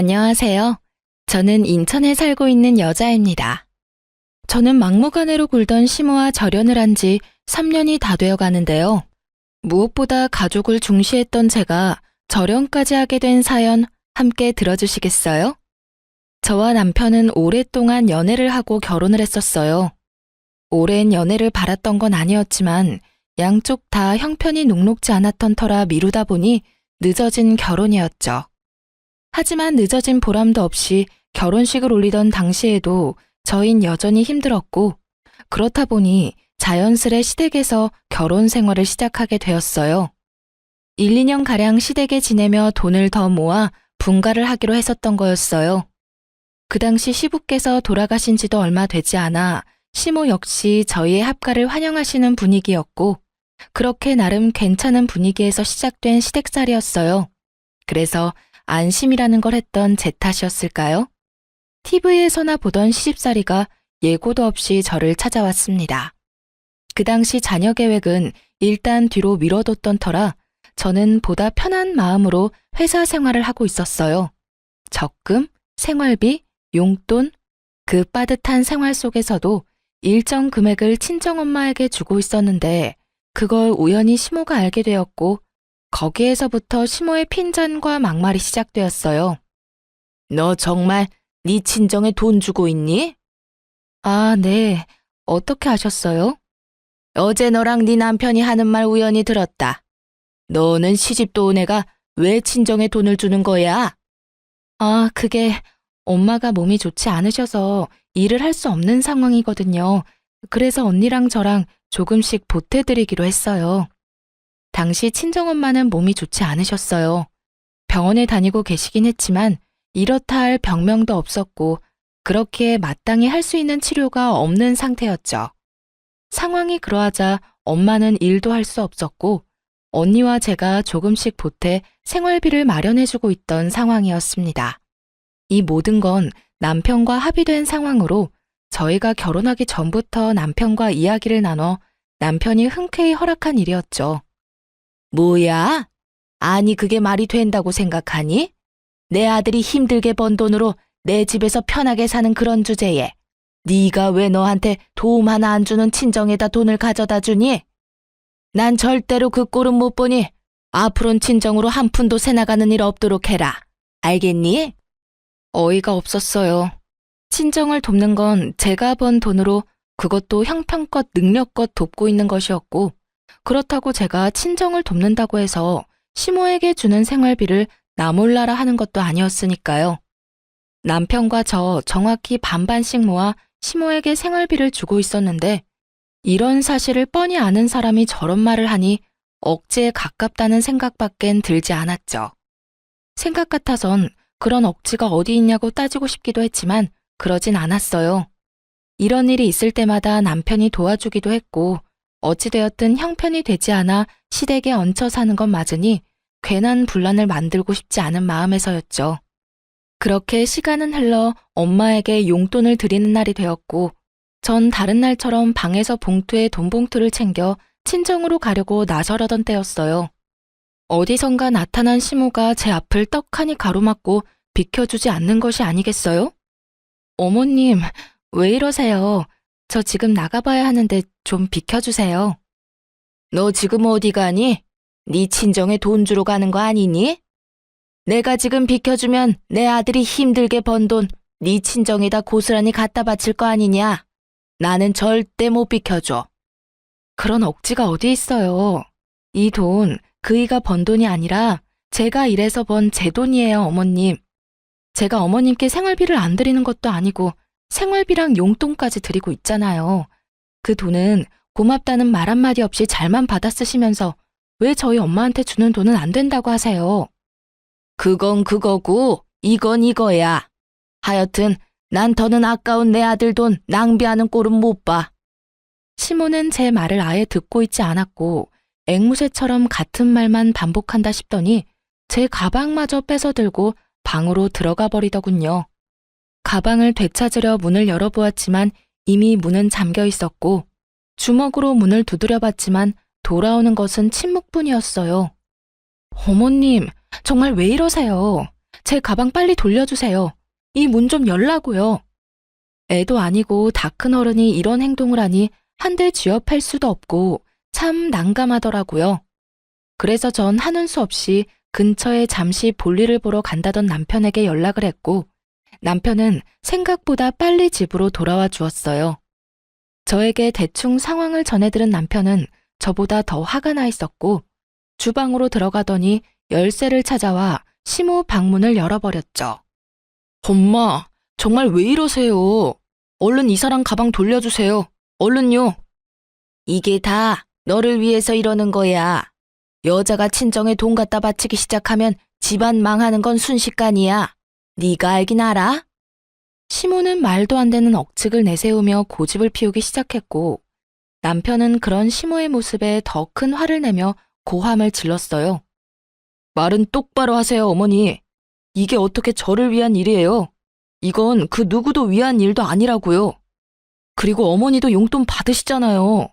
안녕하세요. 저는 인천에 살고 있는 여자입니다. 저는 막무가내로 굴던 시모와 절연을 한 지 3년이 다 되어 가는데요. 무엇보다 가족을 중시했던 제가 절연까지 하게 된 사연 함께 들어주시겠어요? 저와 남편은 오랫동안 연애를 하고 결혼을 했었어요. 오랜 연애를 바랐던 건 아니었지만 양쪽 다 형편이 녹록지 않았던 터라 미루다 보니 늦어진 결혼이었죠. 하지만 늦어진 보람도 없이 결혼식을 올리던 당시에도 저흰 여전히 힘들었고, 그렇다 보니 자연스레 시댁에서 결혼 생활을 시작하게 되었어요. 1, 2년가량 시댁에 지내며 돈을 더 모아 분가를 하기로 했었던 거였어요. 그 당시 시부께서 돌아가신 지도 얼마 되지 않아 시모 역시 저희의 합가를 환영하시는 분위기였고, 그렇게 나름 괜찮은 분위기에서 시작된 시댁살이었어요. 그래서 안심이라는 걸 했던 제 탓이었을까요? TV에서나 보던 시집살이가 예고도 없이 저를 찾아왔습니다. 그 당시 자녀 계획은 일단 뒤로 미뤄뒀던 터라 저는 보다 편한 마음으로 회사 생활을 하고 있었어요. 적금, 생활비, 용돈, 그 빠듯한 생활 속에서도 일정 금액을 친정엄마에게 주고 있었는데 그걸 우연히 시모가 알게 되었고 거기에서부터 시모의 핀잔과 막말이 시작되었어요. 너 정말 네 친정에 돈 주고 있니? 아, 네. 어떻게 아셨어요? 어제 너랑 네 남편이 하는 말 우연히 들었다. 너는 시집도 온 애가 왜 친정에 돈을 주는 거야? 아, 그게 엄마가 몸이 좋지 않으셔서 일을 할 수 없는 상황이거든요. 그래서 언니랑 저랑 조금씩 보태드리기로 했어요. 당시 친정엄마는 몸이 좋지 않으셨어요. 병원에 다니고 계시긴 했지만 이렇다 할 병명도 없었고 그렇게 마땅히 할 수 있는 치료가 없는 상태였죠. 상황이 그러하자 엄마는 일도 할 수 없었고 언니와 제가 조금씩 보태 생활비를 마련해주고 있던 상황이었습니다. 이 모든 건 남편과 합의된 상황으로 저희가 결혼하기 전부터 남편과 이야기를 나눠 남편이 흔쾌히 허락한 일이었죠. 뭐야? 아니 그게 말이 된다고 생각하니? 내 아들이 힘들게 번 돈으로 내 집에서 편하게 사는 그런 주제에 네가 왜 너한테 도움 하나 안 주는 친정에다 돈을 가져다 주니? 난 절대로 그 꼴은 못 보니 앞으론 친정으로 한 푼도 새나가는 일 없도록 해라. 알겠니? 어이가 없었어요. 친정을 돕는 건 제가 번 돈으로 그것도 형편껏 능력껏 돕고 있는 것이었고 그렇다고 제가 친정을 돕는다고 해서 시모에게 주는 생활비를 나 몰라라 하는 것도 아니었으니까요. 남편과 저 정확히 반반씩 모아 시모에게 생활비를 주고 있었는데 이런 사실을 뻔히 아는 사람이 저런 말을 하니 억지에 가깝다는 생각밖엔 들지 않았죠. 생각 같아선 그런 억지가 어디 있냐고 따지고 싶기도 했지만 그러진 않았어요. 이런 일이 있을 때마다 남편이 도와주기도 했고 어찌되었든 형편이 되지 않아 시댁에 얹혀 사는 건 맞으니 괜한 분란을 만들고 싶지 않은 마음에서였죠. 그렇게 시간은 흘러 엄마에게 용돈을 드리는 날이 되었고 전 다른 날처럼 방에서 봉투에 돈 봉투를 챙겨 친정으로 가려고 나서려던 때였어요. 어디선가 나타난 시모가 제 앞을 떡하니 가로막고 비켜주지 않는 것이 아니겠어요? 어머님, 왜 이러세요? 저 지금 나가봐야 하는데 좀 비켜주세요. 너 지금 어디 가니? 네 친정에 돈 주러 가는 거 아니니? 내가 지금 비켜주면 내 아들이 힘들게 번 돈 네 친정에다 고스란히 갖다 바칠 거 아니냐? 나는 절대 못 비켜줘. 그런 억지가 어디 있어요. 이 돈 그이가 번 돈이 아니라 제가 일해서 번 제 돈이에요, 어머님. 제가 어머님께 생활비를 안 드리는 것도 아니고 생활비랑 용돈까지 드리고 있잖아요. 그 돈은 고맙다는 말 한마디 없이 잘만 받아 쓰시면서 왜 저희 엄마한테 주는 돈은 안 된다고 하세요? 그건 그거고 이건 이거야. 하여튼 난 더는 아까운 내 아들 돈 낭비하는 꼴은 못 봐. 시모는 제 말을 아예 듣고 있지 않았고 앵무새처럼 같은 말만 반복한다 싶더니 제 가방마저 뺏어 들고 방으로 들어가 버리더군요. 가방을 되찾으려 문을 열어보았지만 이미 문은 잠겨 있었고 주먹으로 문을 두드려 봤지만 돌아오는 것은 침묵뿐이었어요. 어머님, 정말 왜 이러세요? 제 가방 빨리 돌려주세요. 이 문 좀 열라고요. 애도 아니고 다 큰 어른이 이런 행동을 하니 한대 쥐업할 수도 없고 참 난감하더라고요. 그래서 전 하는 수 없이 근처에 잠시 볼일을 보러 간다던 남편에게 연락을 했고 남편은 생각보다 빨리 집으로 돌아와 주었어요. 저에게 대충 상황을 전해들은 남편은 저보다 더 화가 나 있었고 주방으로 들어가더니 열쇠를 찾아와 시모 방문을 열어버렸죠. 엄마, 정말 왜 이러세요? 얼른 이 사람 가방 돌려주세요. 얼른요. 이게 다 너를 위해서 이러는 거야. 여자가 친정에 돈 갖다 바치기 시작하면 집안 망하는 건 순식간이야. 네가 알긴 알아? 시모는 말도 안 되는 억측을 내세우며 고집을 피우기 시작했고 남편은 그런 시모의 모습에 더 큰 화를 내며 고함을 질렀어요. 말은 똑바로 하세요, 어머니. 이게 어떻게 저를 위한 일이에요? 이건 그 누구도 위한 일도 아니라고요. 그리고 어머니도 용돈 받으시잖아요.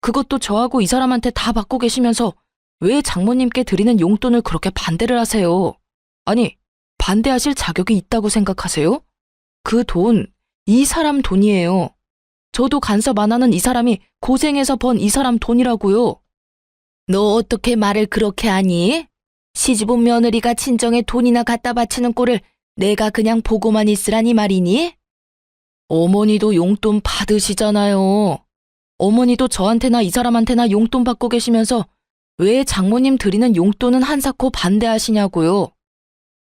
그것도 저하고 이 사람한테 다 받고 계시면서 왜 장모님께 드리는 용돈을 그렇게 반대를 하세요? 아니, 반대하실 자격이 있다고 생각하세요? 그 돈, 이 사람 돈이에요. 저도 간섭 안 하는 이 사람이 고생해서 번 이 사람 돈이라고요. 너 어떻게 말을 그렇게 하니? 시집온 며느리가 친정에 돈이나 갖다 바치는 꼴을 내가 그냥 보고만 있으라니 말이니? 어머니도 용돈 받으시잖아요. 어머니도 저한테나 이 사람한테나 용돈 받고 계시면서 왜 장모님 드리는 용돈은 한사코 반대하시냐고요.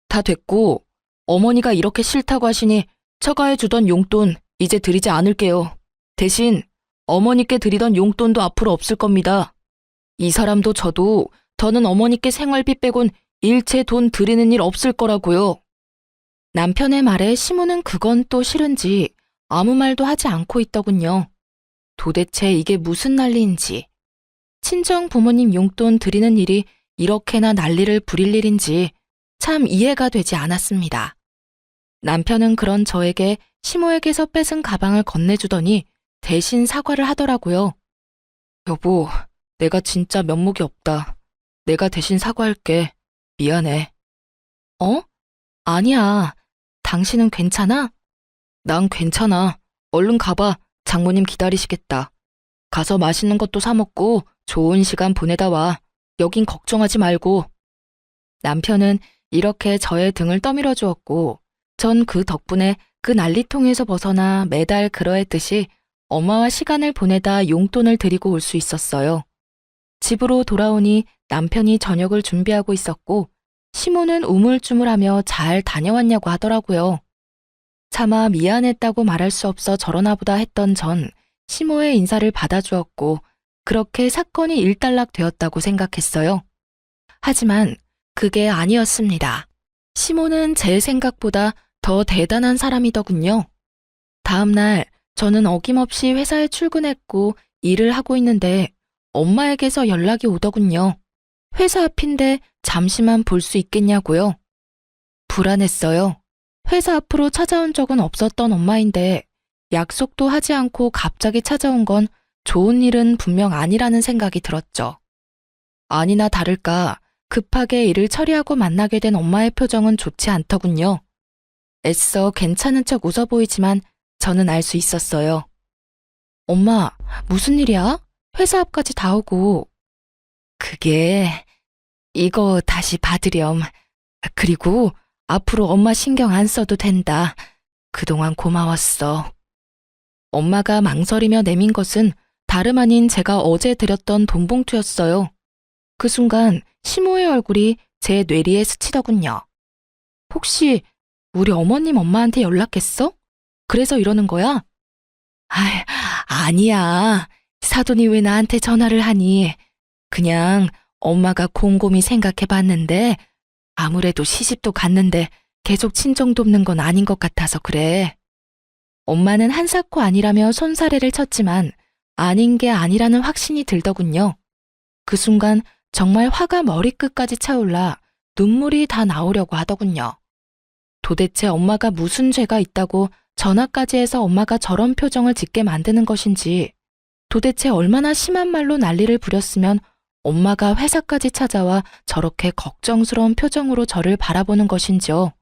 다 됐고 어머니가 이렇게 싫다고 하시니 처가해 주던 용돈 이제 드리지 않을게요. 대신 어머니께 드리던 용돈도 앞으로 없을 겁니다. 이 사람도 저도 더는 어머니께 생활비 빼곤 일체 돈 드리는 일 없을 거라고요. 남편의 말에 시모는 그건 또 싫은지 아무 말도 하지 않고 있더군요. 도대체 이게 무슨 난리인지, 친정 부모님 용돈 드리는 일이 이렇게나 난리를 부릴 일인지 참 이해가 되지 않았습니다. 남편은 그런 저에게 시모에게서 뺏은 가방을 건네주더니 대신 사과를 하더라고요. 여보, 내가 진짜 면목이 없다. 내가 대신 사과할게. 미안해. 어? 아니야. 당신은 괜찮아? 난 괜찮아. 얼른 가봐. 장모님 기다리시겠다. 가서 맛있는 것도 사 먹고 좋은 시간 보내다 와. 여긴 걱정하지 말고. 남편은 이렇게 저의 등을 떠밀어 주었고 전 그 덕분에 그 난리통에서 벗어나 매달 그러했듯이 엄마와 시간을 보내다 용돈을 드리고 올 수 있었어요. 집으로 돌아오니 남편이 저녁을 준비하고 있었고 시모는 우물쭈물하며 잘 다녀왔냐고 하더라고요. 차마 미안했다고 말할 수 없어 저러나 보다 했던 전 시모의 인사를 받아주었고 그렇게 사건이 일단락 되었다고 생각했어요. 하지만 그게 아니었습니다. 시모는 제 생각보다 더 대단한 사람이더군요. 다음 날 저는 어김없이 회사에 출근했고 일을 하고 있는데 엄마에게서 연락이 오더군요. 회사 앞인데 잠시만 볼 수 있겠냐고요. 불안했어요. 회사 앞으로 찾아온 적은 없었던 엄마인데 약속도 하지 않고 갑자기 찾아온 건 좋은 일은 분명 아니라는 생각이 들었죠. 아니나 다를까 급하게 일을 처리하고 만나게 된 엄마의 표정은 좋지 않더군요. 애써 괜찮은 척 웃어 보이지만 저는 알 수 있었어요. 엄마, 무슨 일이야? 회사 앞까지 다 오고. 그게 이거 다시 받으렴. 그리고 앞으로 엄마 신경 안 써도 된다. 그동안 고마웠어. 엄마가 망설이며 내민 것은 다름 아닌 제가 어제 드렸던 돈 봉투였어요. 그 순간 시모의 얼굴이 제 뇌리에 스치더군요. 혹시 우리 어머님 엄마한테 연락했어? 그래서 이러는 거야? 아니야. 사돈이 왜 나한테 전화를 하니? 그냥 엄마가 곰곰이 생각해봤는데 아무래도 시집도 갔는데 계속 친정 돕는 건 아닌 것 같아서 그래. 엄마는 한사코 아니라며 손사래를 쳤지만 아닌 게 아니라는 확신이 들더군요. 그 순간 정말 화가 머리끝까지 차올라 눈물이 다 나오려고 하더군요. 도대체 엄마가 무슨 죄가 있다고 전화까지 해서 엄마가 저런 표정을 짓게 만드는 것인지, 도대체 얼마나 심한 말로 난리를 부렸으면 엄마가 회사까지 찾아와 저렇게 걱정스러운 표정으로 저를 바라보는 것인지요.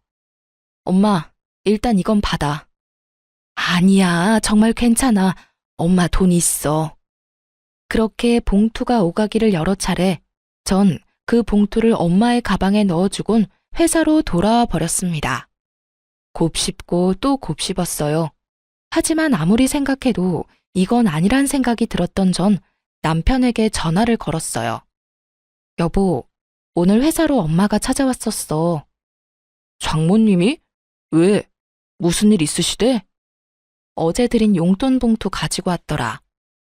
엄마, 일단 이건 받아. 아니야, 정말 괜찮아. 엄마 돈 있어. 그렇게 봉투가 오가기를 여러 차례 전 그 봉투를 엄마의 가방에 넣어주곤 회사로 돌아와 버렸습니다. 곱씹고 또 곱씹었어요. 하지만 아무리 생각해도 이건 아니란 생각이 들었던 전 남편에게 전화를 걸었어요. 여보, 오늘 회사로 엄마가 찾아왔었어. 장모님이? 왜? 무슨 일 있으시대? 어제 드린 용돈 봉투 가지고 왔더라.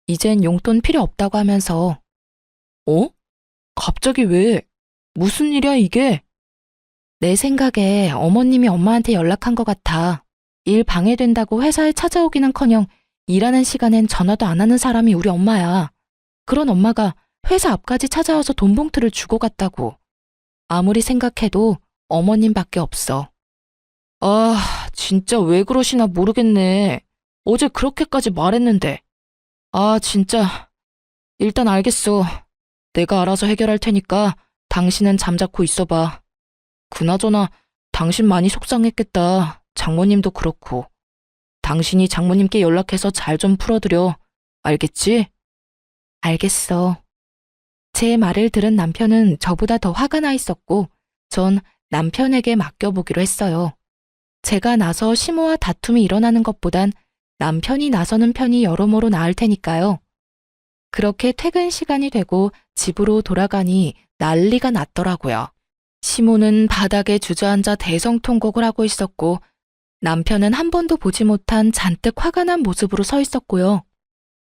이젠 용돈 필요 없다고 하면서. 어? 갑자기 왜? 무슨 일이야 이게? 내 생각에 어머님이 엄마한테 연락한 것 같아. 일 방해된다고 회사에 찾아오기는커녕 일하는 시간엔 전화도 안 하는 사람이 우리 엄마야. 그런 엄마가 회사 앞까지 찾아와서 돈 봉투를 주고 갔다고. 아무리 생각해도 어머님밖에 없어. 아, 진짜 왜 그러시나 모르겠네. 어제 그렇게까지 말했는데. 아, 진짜. 일단 알겠어. 내가 알아서 해결할 테니까 당신은 잠자코 있어봐. 그나저나 당신 많이 속상했겠다. 장모님도 그렇고. 당신이 장모님께 연락해서 잘 좀 풀어드려. 알겠지? 알겠어. 제 말을 들은 남편은 저보다 더 화가 나 있었고 전 남편에게 맡겨보기로 했어요. 제가 나서 시모와 다툼이 일어나는 것보단 남편이 나서는 편이 여러모로 나을 테니까요. 그렇게 퇴근 시간이 되고 집으로 돌아가니 난리가 났더라고요. 시모는 바닥에 주저앉아 대성통곡을 하고 있었고 남편은 한 번도 보지 못한 잔뜩 화가 난 모습으로 서 있었고요.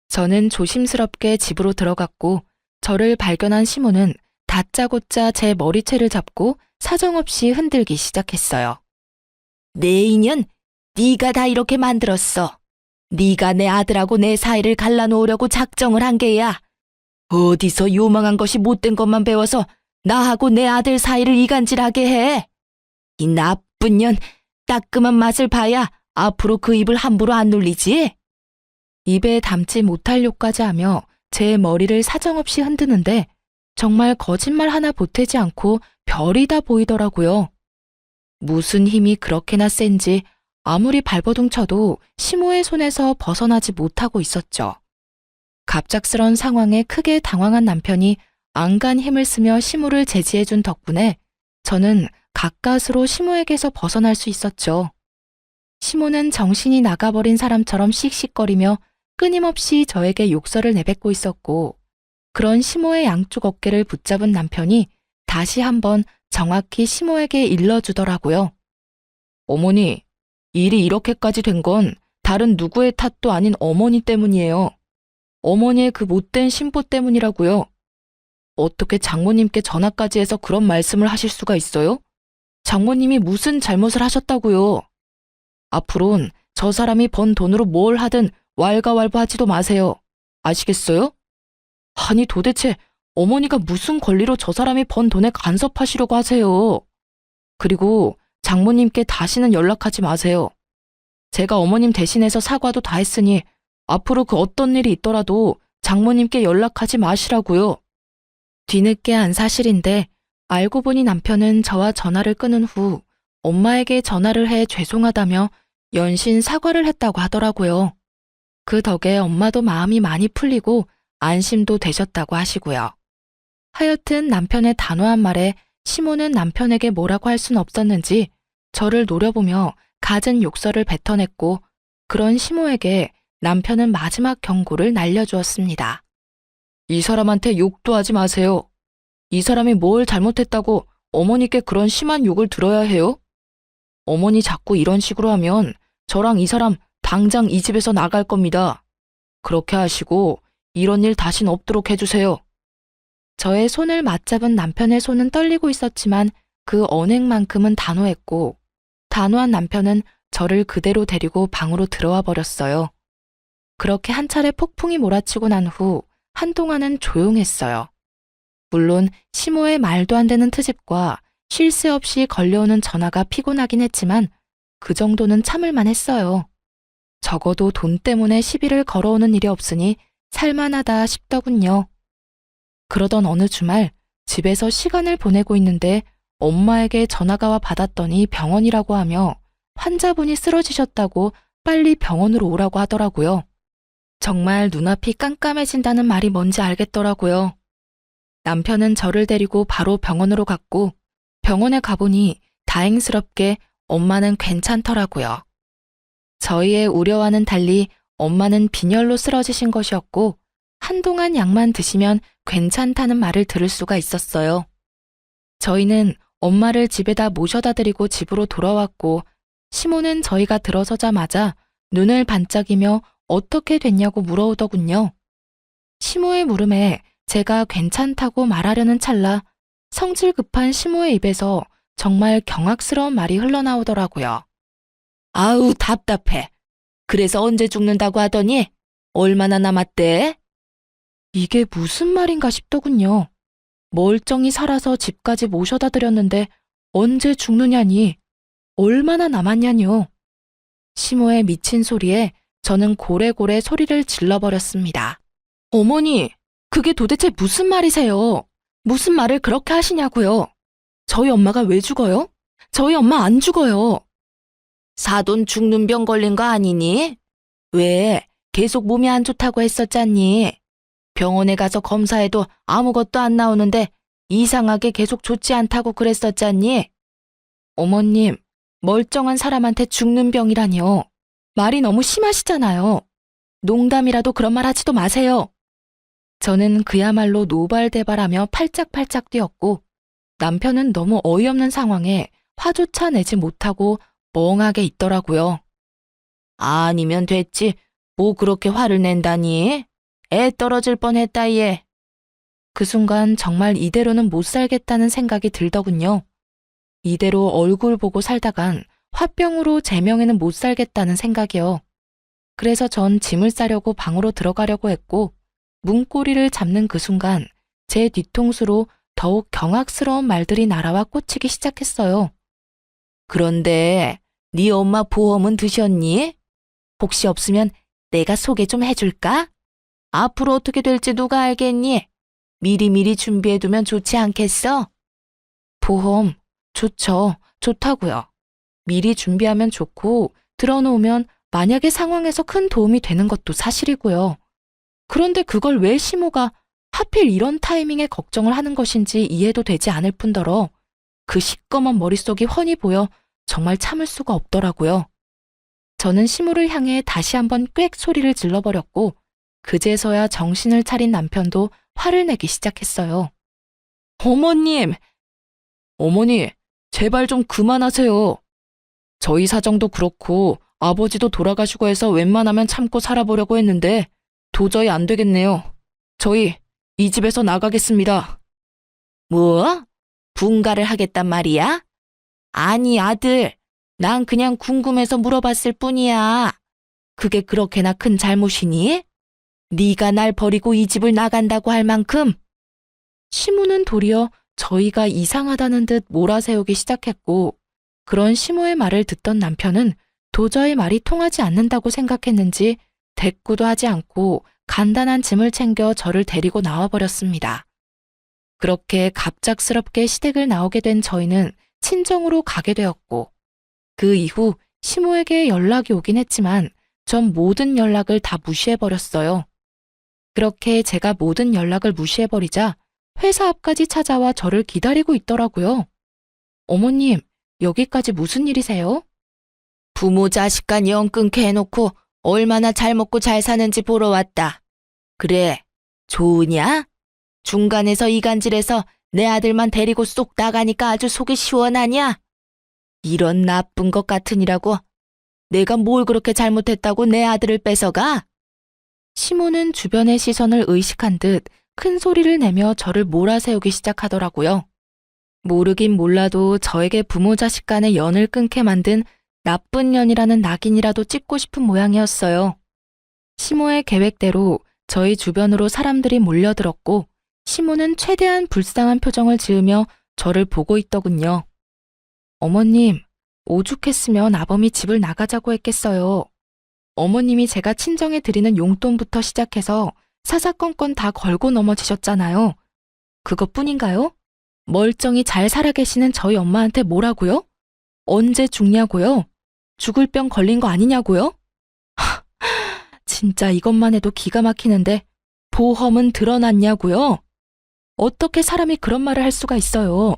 저는 조심스럽게 집으로 들어갔고 저를 발견한 시모는 다짜고짜 제 머리채를 잡고 사정없이 흔들기 시작했어요. 내 인연, 네가 다 이렇게 만들었어. 네가 내 아들하고 내 사이를 갈라놓으려고 작정을 한 게야. 어디서 요망한 것이 못된 것만 배워서 나하고 내 아들 사이를 이간질하게 해. 이 나쁜 년, 따끔한 맛을 봐야 앞으로 그 입을 함부로 안 놀리지? 입에 담지 못할 욕까지 하며 제 머리를 사정없이 흔드는데 정말 거짓말 하나 보태지 않고 별이 다 보이더라고요. 무슨 힘이 그렇게나 센지 아무리 발버둥 쳐도 시모의 손에서 벗어나지 못하고 있었죠. 갑작스런 상황에 크게 당황한 남편이 안간 힘을 쓰며 시모를 제지해준 덕분에 저는 가까스로 시모에게서 벗어날 수 있었죠. 시모는 정신이 나가버린 사람처럼 씩씩거리며 끊임없이 저에게 욕설을 내뱉고 있었고 그런 시모의 양쪽 어깨를 붙잡은 남편이 다시 한번 정확히 시모에게 일러주더라고요. 어머니, 일이 이렇게까지 된 건 다른 누구의 탓도 아닌 어머니 때문이에요. 어머니의 그 못된 심보 때문이라고요. 어떻게 장모님께 전화까지 해서 그런 말씀을 하실 수가 있어요? 장모님이 무슨 잘못을 하셨다고요? 앞으론 저 사람이 번 돈으로 뭘 하든 왈가왈부하지도 마세요. 아시겠어요? 아니 도대체 어머니가 무슨 권리로 저 사람이 번 돈에 간섭하시려고 하세요? 그리고 장모님께 다시는 연락하지 마세요. 제가 어머님 대신해서 사과도 다 했으니 앞으로 그 어떤 일이 있더라도 장모님께 연락하지 마시라고요. 뒤늦게 안 사실인데 알고 보니 남편은 저와 전화를 끊은 후 엄마에게 전화를 해 죄송하다며 연신 사과를 했다고 하더라고요. 그 덕에 엄마도 마음이 많이 풀리고 안심도 되셨다고 하시고요. 하여튼 남편의 단호한 말에 시모는 남편에게 뭐라고 할 순 없었는지 저를 노려보며 갖은 욕설을 뱉어냈고 그런 시모에게 남편은 마지막 경고를 날려주었습니다. 이 사람한테 욕도 하지 마세요. 이 사람이 뭘 잘못했다고 어머니께 그런 심한 욕을 들어야 해요? 어머니 자꾸 이런 식으로 하면 저랑 이 사람 당장 이 집에서 나갈 겁니다. 그렇게 하시고 이런 일 다신 없도록 해주세요. 저의 손을 맞잡은 남편의 손은 떨리고 있었지만 그 언행만큼은 단호했고 단호한 남편은 저를 그대로 데리고 방으로 들어와 버렸어요. 그렇게 한 차례 폭풍이 몰아치고 난 후 한동안은 조용했어요. 물론 시모의 말도 안 되는 트집과 쉴 새 없이 걸려오는 전화가 피곤하긴 했지만 그 정도는 참을만 했어요. 적어도 돈 때문에 시비를 걸어오는 일이 없으니 살만하다 싶더군요. 그러던 어느 주말 집에서 시간을 보내고 있는데 엄마에게 전화가 와 받았더니 병원이라고 하며 환자분이 쓰러지셨다고 빨리 병원으로 오라고 하더라고요. 정말 눈앞이 깜깜해진다는 말이 뭔지 알겠더라고요. 남편은 저를 데리고 바로 병원으로 갔고 병원에 가보니 다행스럽게 엄마는 괜찮더라고요. 저희의 우려와는 달리 엄마는 빈혈로 쓰러지신 것이었고 한동안 약만 드시면 괜찮다는 말을 들을 수가 있었어요. 저희는 엄마를 집에다 모셔다 드리고 집으로 돌아왔고 시모는 저희가 들어서자마자 눈을 반짝이며 어떻게 됐냐고 물어오더군요. 시모의 물음에 제가 괜찮다고 말하려는 찰나 성질 급한 시모의 입에서 정말 경악스러운 말이 흘러나오더라고요. 아우 답답해. 그래서 언제 죽는다고 하더니 얼마나 남았대? 이게 무슨 말인가 싶더군요. 멀쩡히 살아서 집까지 모셔다 드렸는데 언제 죽느냐니, 얼마나 남았냐뇨. 시모의 미친 소리에 저는 고래고래 소리를 질러버렸습니다. 어머니, 그게 도대체 무슨 말이세요? 무슨 말을 그렇게 하시냐고요? 저희 엄마가 왜 죽어요? 저희 엄마 안 죽어요. 사돈 죽는 병 걸린 거 아니니? 왜? 계속 몸이 안 좋다고 했었잖니? 병원에 가서 검사해도 아무것도 안 나오는데 이상하게 계속 좋지 않다고 그랬었잖니? 어머님, 멀쩡한 사람한테 죽는 병이라뇨. 말이 너무 심하시잖아요. 농담이라도 그런 말 하지도 마세요. 저는 그야말로 노발대발하며 팔짝팔짝 뛰었고 남편은 너무 어이없는 상황에 화조차 내지 못하고 멍하게 있더라고요. 아니면 됐지. 뭐 그렇게 화를 낸다니? 애 떨어질 뻔했다 얘. 그 순간 정말 이대로는 못 살겠다는 생각이 들더군요. 이대로 얼굴 보고 살다간 화병으로 제 명예는 못 살겠다는 생각이요. 그래서 전 짐을 싸려고 방으로 들어가려고 했고 문고리를 잡는 그 순간 제 뒤통수로 더욱 경악스러운 말들이 날아와 꽂히기 시작했어요. 그런데 네 엄마 보험은 드셨니? 혹시 없으면 내가 소개 좀 해줄까? 앞으로 어떻게 될지 누가 알겠니? 미리미리 준비해두면 좋지 않겠어? 보험, 좋죠. 좋다고요. 미리 준비하면 좋고 들어놓으면 만약에 상황에서 큰 도움이 되는 것도 사실이고요. 그런데 그걸 왜 시모가 하필 이런 타이밍에 걱정을 하는 것인지 이해도 되지 않을 뿐더러 그 시꺼먼 머릿속이 훤히 보여 정말 참을 수가 없더라고요. 저는 시모를 향해 다시 한번 꽥 소리를 질러버렸고 그제서야 정신을 차린 남편도 화를 내기 시작했어요. 어머님! 어머니, 제발 좀 그만하세요. 저희 사정도 그렇고 아버지도 돌아가시고 해서 웬만하면 참고 살아보려고 했는데 도저히 안 되겠네요. 저희 이 집에서 나가겠습니다. 뭐? 분가를 하겠단 말이야? 아니 아들, 난 그냥 궁금해서 물어봤을 뿐이야. 그게 그렇게나 큰 잘못이니? 네가 날 버리고 이 집을 나간다고 할 만큼? 시모는 도리어 저희가 이상하다는 듯 몰아세우기 시작했고 그런 시모의 말을 듣던 남편은 도저히 말이 통하지 않는다고 생각했는지 대꾸도 하지 않고 간단한 짐을 챙겨 저를 데리고 나와버렸습니다. 그렇게 갑작스럽게 시댁을 나오게 된 저희는 친정으로 가게 되었고 그 이후 시모에게 연락이 오긴 했지만 전 모든 연락을 다 무시해버렸어요. 그렇게 제가 모든 연락을 무시해버리자 회사 앞까지 찾아와 저를 기다리고 있더라고요. 어머님, 여기까지 무슨 일이세요? 부모 자식 간 영 끊게 해놓고 얼마나 잘 먹고 잘 사는지 보러 왔다. 그래, 좋으냐? 중간에서 이간질해서 내 아들만 데리고 쏙 나가니까 아주 속이 시원하냐? 이런 나쁜 것 같으니라고. 내가 뭘 그렇게 잘못했다고 내 아들을 뺏어가? 시모는 주변의 시선을 의식한 듯 큰 소리를 내며 저를 몰아세우기 시작하더라고요. 모르긴 몰라도 저에게 부모 자식 간의 연을 끊게 만든 나쁜 년이라는 낙인이라도 찍고 싶은 모양이었어요. 시모의 계획대로 저희 주변으로 사람들이 몰려들었고 시모는 최대한 불쌍한 표정을 지으며 저를 보고 있더군요. 어머님, 오죽했으면 아범이 집을 나가자고 했겠어요. 어머님이 제가 친정에 드리는 용돈부터 시작해서 사사건건 다 걸고 넘어지셨잖아요. 그것뿐인가요? 멀쩡히 잘 살아 계시는 저희 엄마한테 뭐라고요? 언제 죽냐고요? 죽을 병 걸린 거 아니냐고요? 진짜 이것만 해도 기가 막히는데 보험은 드러났냐고요? 어떻게 사람이 그런 말을 할 수가 있어요?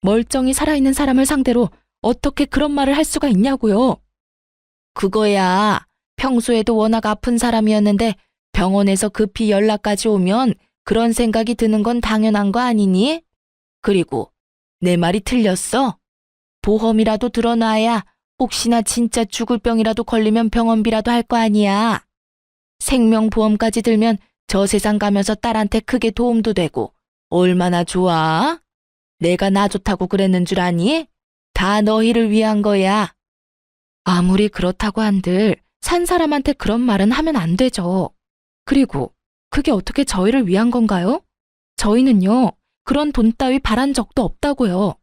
멀쩡히 살아있는 사람을 상대로 어떻게 그런 말을 할 수가 있냐고요? 그거야. 평소에도 워낙 아픈 사람이었는데 병원에서 급히 연락까지 오면 그런 생각이 드는 건 당연한 거 아니니? 그리고 내 말이 틀렸어? 보험이라도 드러나야 혹시나 진짜 죽을 병이라도 걸리면 병원비라도 할 거 아니야. 생명보험까지 들면 저 세상 가면서 딸한테 크게 도움도 되고 얼마나 좋아? 내가 나 좋다고 그랬는 줄 아니? 다 너희를 위한 거야. 아무리 그렇다고 한들 산 사람한테 그런 말은 하면 안 되죠. 그리고 그게 어떻게 저희를 위한 건가요? 저희는요, 그런 돈 따위 바란 적도 없다고요.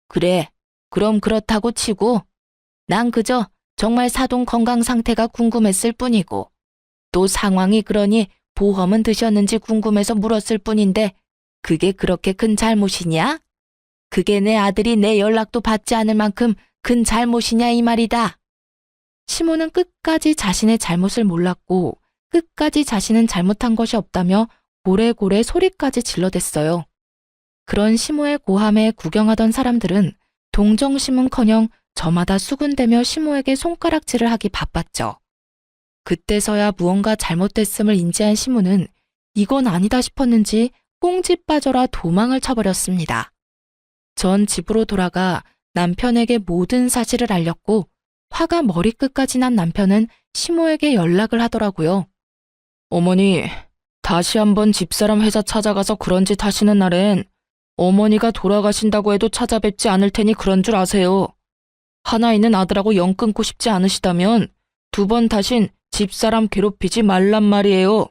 그래, 그럼 그렇다고 치고 난 그저 정말 사돈 건강 상태가 궁금했을 뿐이고 또 상황이 그러니 보험은 드셨는지 궁금해서 물었을 뿐인데 그게 그렇게 큰 잘못이냐? 그게 내 아들이 내 연락도 받지 않을 만큼 큰 잘못이냐 이 말이다. 시모는 끝까지 자신의 잘못을 몰랐고 끝까지 자신은 잘못한 것이 없다며 고래고래 소리까지 질러댔어요. 그런 시모의 고함에 구경하던 사람들은 동정심은커녕 저마다 수군대며 시모에게 손가락질을 하기 바빴죠. 그때서야 무언가 잘못됐음을 인지한 시모는 이건 아니다 싶었는지 꽁지 빠져라 도망을 쳐버렸습니다. 전 집으로 돌아가 남편에게 모든 사실을 알렸고 화가 머리끝까지 난 남편은 시모에게 연락을 하더라고요. 어머니, 다시 한번 집사람 회사 찾아가서 그런 짓 하시는 날엔 어머니가 돌아가신다고 해도 찾아뵙지 않을 테니 그런 줄 아세요. 하나 있는 아들하고 영 끊고 싶지 않으시다면 두 번 다신 집사람 괴롭히지 말란 말이에요.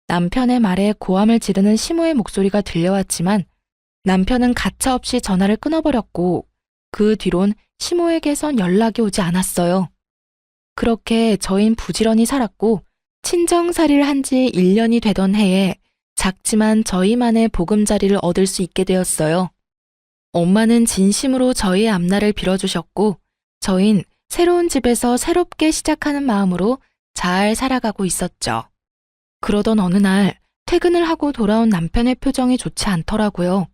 남편의 말에 고함을 지르는 시모의 목소리가 들려왔지만 남편은 가차없이 전화를 끊어버렸고 그 뒤론 시모에게선 연락이 오지 않았어요. 그렇게 저흰 부지런히 살았고 친정살이를 한 지 1년이 되던 해에 작지만 저희만의 보금자리를 얻을 수 있게 되었어요. 엄마는 진심으로 저희의 앞날을 빌어주셨고 저흰 새로운 집에서 새롭게 시작하는 마음으로 잘 살아가고 있었죠. 그러던 어느 날 퇴근을 하고 돌아온 남편의 표정이 좋지 않더라고요.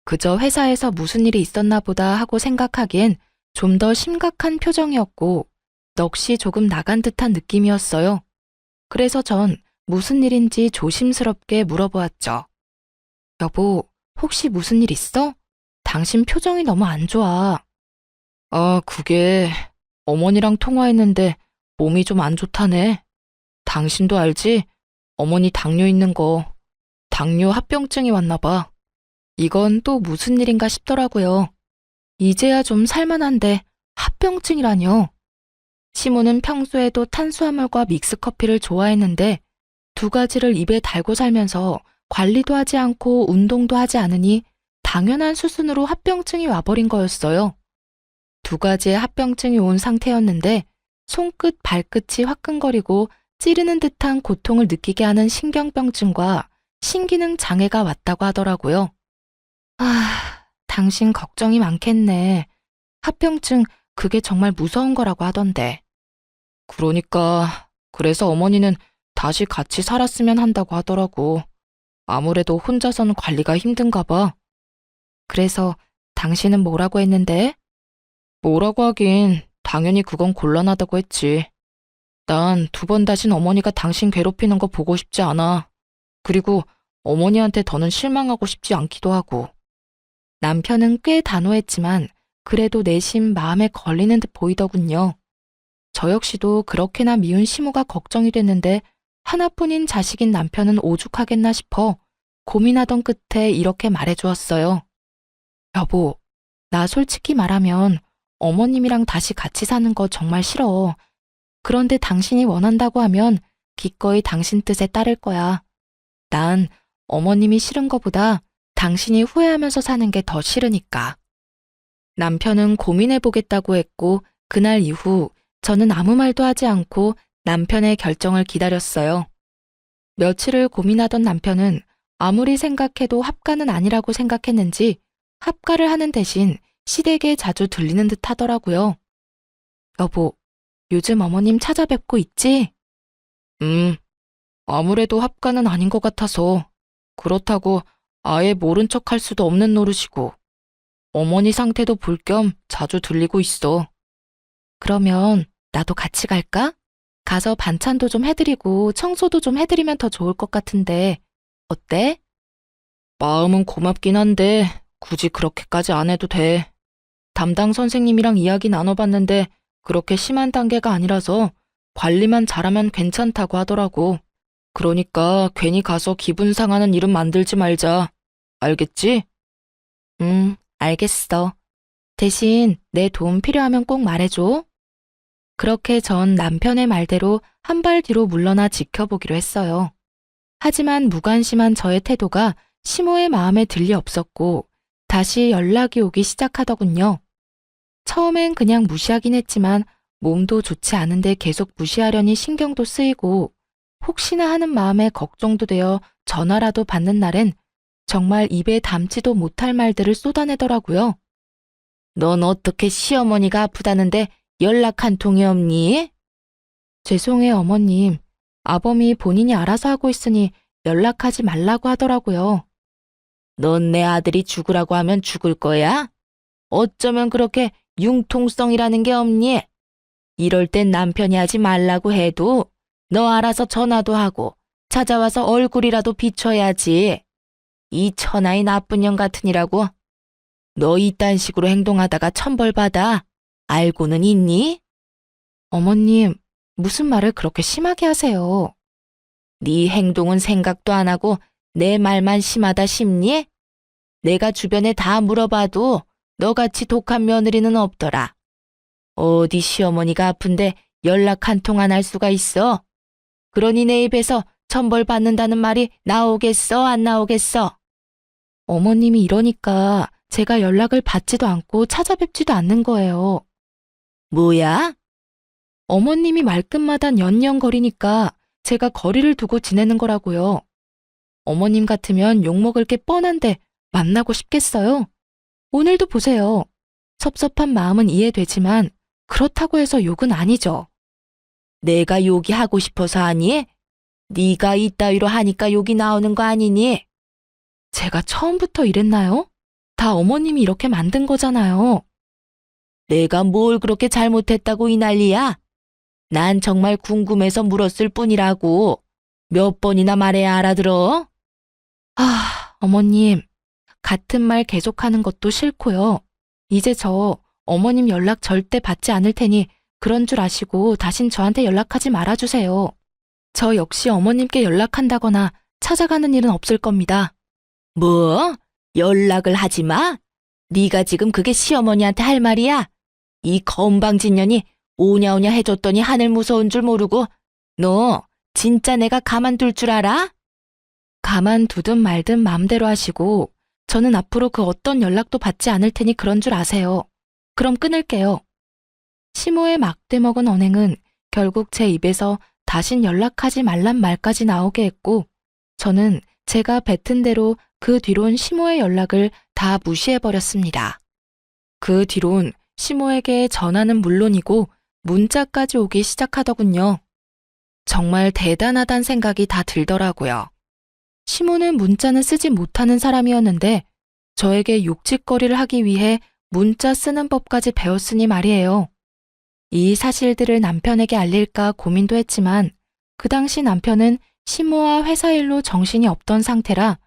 그저 회사에서 무슨 일이 있었나 보다 하고 생각하기엔 좀 더 심각한 표정이었고 넋이 조금 나간 듯한 느낌이었어요. 그래서 전 무슨 일인지 조심스럽게 물어보았죠. 여보, 혹시 무슨 일 있어? 당신 표정이 너무 안 좋아. 아, 그게 어머니랑 통화했는데 몸이 좀 안 좋다네. 당신도 알지? 어머니 당뇨 있는 거. 당뇨 합병증이 왔나 봐. 이건 또 무슨 일인가 싶더라고요. 이제야 좀 살만한데 합병증이라뇨. 시모는 평소에도 탄수화물과 믹스커피를 좋아했는데 두 가지를 입에 달고 살면서 관리도 하지 않고 운동도 하지 않으니 당연한 수순으로 합병증이 와버린 거였어요. 두 가지의 합병증이 온 상태였는데 손끝, 발끝이 화끈거리고 찌르는 듯한 고통을 느끼게 하는 신경병증과 신기능 장애가 왔다고 하더라고요. 아, 당신 걱정이 많겠네. 합병증, 그게 정말 무서운 거라고 하던데. 그러니까, 그래서 어머니는 다시 같이 살았으면 한다고 하더라고. 아무래도 혼자서는 관리가 힘든가 봐. 그래서 당신은 뭐라고 했는데? 뭐라고 하긴 당연히 그건 곤란하다고 했지. 난 두 번 다신 어머니가 당신 괴롭히는 거 보고 싶지 않아. 그리고 어머니한테 더는 실망하고 싶지 않기도 하고. 남편은 꽤 단호했지만 그래도 내심 마음에 걸리는 듯 보이더군요. 저 역시도 그렇게나 미운 시모가 걱정이 됐는데 하나뿐인 자식인 남편은 오죽하겠나 싶어 고민하던 끝에 이렇게 말해주었어요. 여보, 나 솔직히 말하면 어머님이랑 다시 같이 사는 거 정말 싫어. 그런데 당신이 원한다고 하면 기꺼이 당신 뜻에 따를 거야. 난 어머님이 싫은 거보다 당신이 후회하면서 사는 게 더 싫으니까. 남편은 고민해보겠다고 했고 그날 이후 저는 아무 말도 하지 않고 남편의 결정을 기다렸어요. 며칠을 고민하던 남편은 아무리 생각해도 합가는 아니라고 생각했는지 합가를 하는 대신 시댁에 자주 들리는 듯 하더라고요. 여보, 요즘 어머님 찾아뵙고 있지? 아무래도 합가는 아닌 것 같아서. 그렇다고 아예 모른 척 할 수도 없는 노릇이고. 어머니 상태도 볼 겸 자주 들리고 있어. 그러면 나도 같이 갈까? 가서 반찬도 좀 해드리고 청소도 좀 해드리면 더 좋을 것 같은데, 어때? 마음은 고맙긴 한데 굳이 그렇게까지 안 해도 돼. 담당 선생님이랑 이야기 나눠봤는데 그렇게 심한 단계가 아니라서 관리만 잘하면 괜찮다고 하더라고. 그러니까 괜히 가서 기분 상하는 일은 만들지 말자. 알겠지? 알겠어. 대신 내 도움 필요하면 꼭 말해줘. 그렇게 전 남편의 말대로 한 발 뒤로 물러나 지켜보기로 했어요. 하지만 무관심한 저의 태도가 시모의 마음에 들리 없었고 다시 연락이 오기 시작하더군요. 처음엔 그냥 무시하긴 했지만 몸도 좋지 않은데 계속 무시하려니 신경도 쓰이고 혹시나 하는 마음에 걱정도 되어 전화라도 받는 날엔 정말 입에 담지도 못할 말들을 쏟아내더라고요. 넌 어떻게 시어머니가 아프다는데 연락 한 통이 없니? 죄송해요, 어머님. 아범이 본인이 알아서 하고 있으니 연락하지 말라고 하더라고요. 넌 내 아들이 죽으라고 하면 죽을 거야? 어쩌면 그렇게 융통성이라는 게 없니? 이럴 땐 남편이 하지 말라고 해도 너 알아서 전화도 하고 찾아와서 얼굴이라도 비춰야지. 이 천하의 나쁜 년 같으니라고. 너 이딴 식으로 행동하다가 천벌받아. 알고는 있니? 어머님, 무슨 말을 그렇게 심하게 하세요? 네 행동은 생각도 안 하고 내 말만 심하다 싶니? 내가 주변에 다 물어봐도 너같이 독한 며느리는 없더라. 어디 시어머니가 아픈데 연락 한 통 안 할 수가 있어? 그러니 내 입에서 천벌받는다는 말이 나오겠어, 안 나오겠어? 어머님이 이러니까 제가 연락을 받지도 않고 찾아뵙지도 않는 거예요. 뭐야? 어머님이 말끝마다 연연거리니까 제가 거리를 두고 지내는 거라고요. 어머님 같으면 욕먹을 게 뻔한데 만나고 싶겠어요? 오늘도 보세요. 섭섭한 마음은 이해되지만 그렇다고 해서 욕은 아니죠. 내가 욕이 하고 싶어서 하니? 네가 이따위로 하니까 욕이 나오는 거 아니니? 제가 처음부터 이랬나요? 다 어머님이 이렇게 만든 거잖아요. 내가 뭘 그렇게 잘못했다고 이 난리야? 난 정말 궁금해서 물었을 뿐이라고. 몇 번이나 말해야 알아들어? 어머님, 같은 말 계속하는 것도 싫고요. 이제 저 어머님 연락 절대 받지 않을 테니 그런 줄 아시고 다신 저한테 연락하지 말아주세요. 저 역시 어머님께 연락한다거나 찾아가는 일은 없을 겁니다. 뭐? 연락을 하지 마? 네가 지금 그게 시어머니한테 할 말이야? 이 건방진년이 오냐오냐 해줬더니 하늘 무서운 줄 모르고 너 진짜 내가 가만둘 줄 알아? 가만두든 말든 마음대로 하시고 저는 앞으로 그 어떤 연락도 받지 않을 테니 그런 줄 아세요. 그럼 끊을게요. 시모의 막대먹은 언행은 결국 제 입에서 다신 연락하지 말란 말까지 나오게 했고 저는 제가 뱉은 대로 그 뒤론 시모의 연락을 다 무시해버렸습니다. 그 뒤론 시모에게 전화는 물론이고 문자까지 오기 시작하더군요. 정말 대단하단 생각이 다 들더라고요. 시모는 문자는 쓰지 못하는 사람이었는데 저에게 욕짓거리를 하기 위해 문자 쓰는 법까지 배웠으니 말이에요. 이 사실들을 남편에게 알릴까 고민도 했지만 그 당시 남편은 시모와 회사 일로 정신이 없던 상태라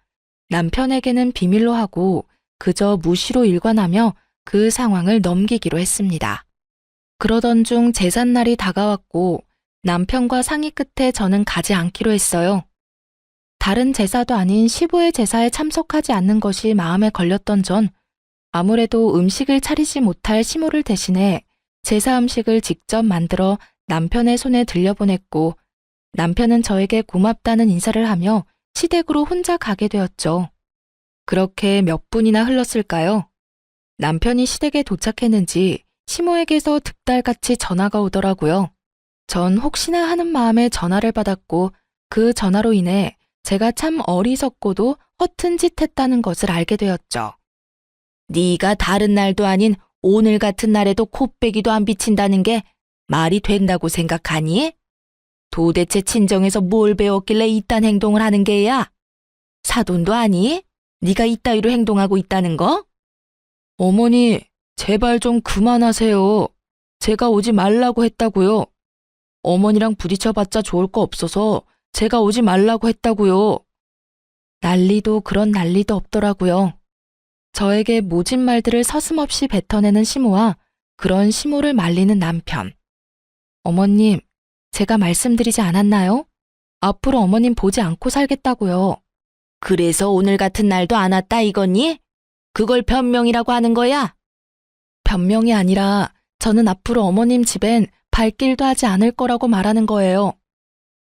남편에게는 비밀로 하고 그저 무시로 일관하며 그 상황을 넘기기로 했습니다. 그러던 중 제삿날이 다가왔고 남편과 상의 끝에 저는 가지 않기로 했어요. 다른 제사도 아닌 시부의 제사에 참석하지 않는 것이 마음에 걸렸던 전 아무래도 음식을 차리지 못할 시모를 대신해 제사 음식을 직접 만들어 남편의 손에 들려보냈고 남편은 저에게 고맙다는 인사를 하며 시댁으로 혼자 가게 되었죠. 그렇게 몇 분이나 흘렀을까요? 남편이 시댁에 도착했는지 시모에게서 득달같이 전화가 오더라고요. 전 혹시나 하는 마음에 전화를 받았고 그 전화로 인해 제가 참 어리석고도 허튼 짓 했다는 것을 알게 되었죠. 네가 다른 날도 아닌 오늘 같은 날에도 코빼기도 안 비친다는 게 말이 된다고 생각하니? 도대체 친정에서 뭘 배웠길래 이딴 행동을 하는 게야? 사돈도 아니? 네가 이따위로 행동하고 있다는 거? 어머니, 제발 좀 그만하세요. 제가 오지 말라고 했다고요. 어머니랑 부딪혀봤자 좋을 거 없어서 제가 오지 말라고 했다고요. 난리도 그런 난리도 없더라고요. 저에게 모진 말들을 서슴없이 뱉어내는 시모와 그런 시모를 말리는 남편. 어머님, 제가 말씀드리지 않았나요? 앞으로 어머님 보지 않고 살겠다고요. 그래서 오늘 같은 날도 안 왔다 이거니? 그걸 변명이라고 하는 거야? 변명이 아니라 저는 앞으로 어머님 집엔 발길도 하지 않을 거라고 말하는 거예요.